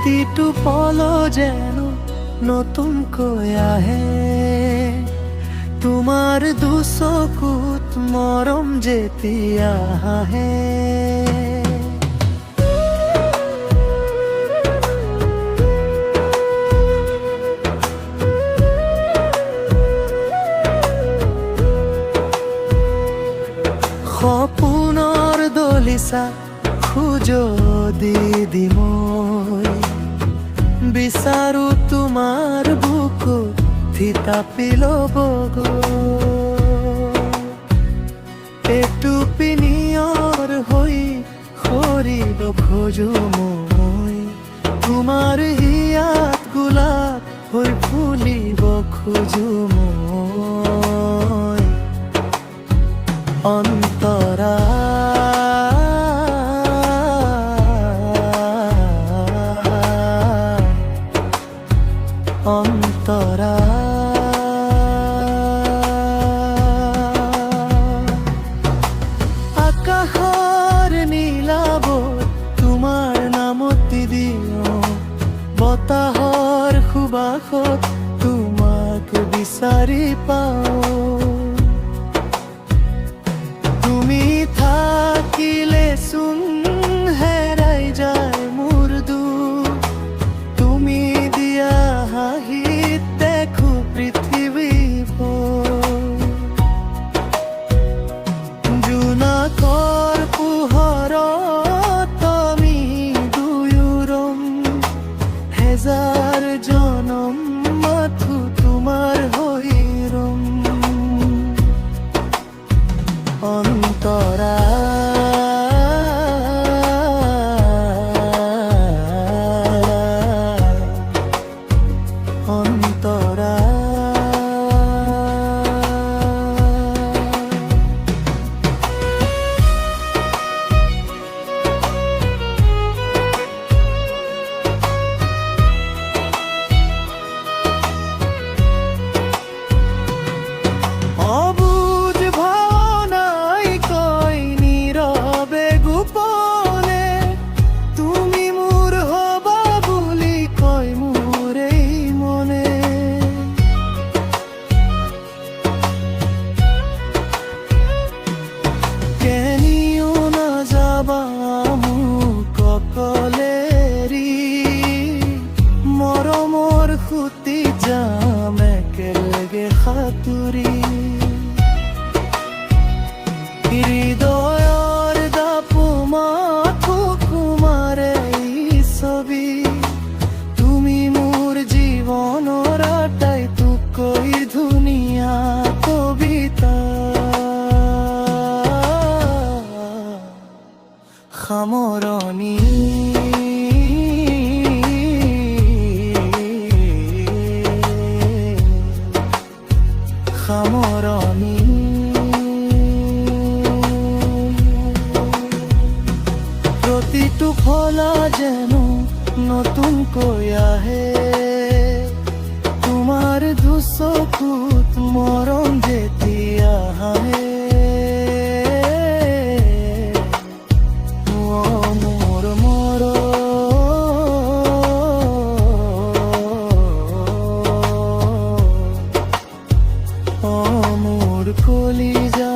প্ৰতিটো পল যেন নতুনকৈ আহে, তোমাৰ দুচকুত মৰম যেতিয়া আহে। সপোনৰ দলিচা খোজো দি মই বিচাৰো তোমাৰ বুকুত থিতাপি ল'ব এটুপি নিয়ৰ হৈ সৰিব খোজো মই, তোমাৰ হিয়াত গোলাপ হৈ ফুলিব খোজো মই। অন্তৰা অন্তৰা আকাশৰ নীলাবত তোমাৰ নামতি দিওঁ, বতাহৰ সুবাসত তোমাক বিচাৰি পাওঁ। তুমি থাকিলে চোন হেৰাই যায় মোৰ দুখ, তুমি দিয়া হাঁহিত দেখো পৃথিৱীবোৰ। জোনাকৰ পোহৰত আমি দুয়োৰম, হেজাৰ জনম মাথো তোমাৰ হৈ ৰম। অন্তৰা অন্তৰা অবুঝ ভাৱনাই কয় নীৰৱে গোপনে, তুমি মোৰ হবা বুলি কয় মোৰ এই মনে। কেনিও নাযাবা মোক অকলে এৰি, মৰমৰ সুতি যাম একেলগে সাঁতুৰি। হৃদয়ৰ দাপমাত কুমাৰে ছবি, তুমি মোৰ জীৱনৰ আটাইতকৈ ধুনীয়া কবিতা। সামৰণি সামৰণি প্ৰতিটো ফলা যেন নতুনকৈ আহে, তোমাৰ দুচকুত মৰম যেতিয়া আহে। মোৰ মোৰ কলিজা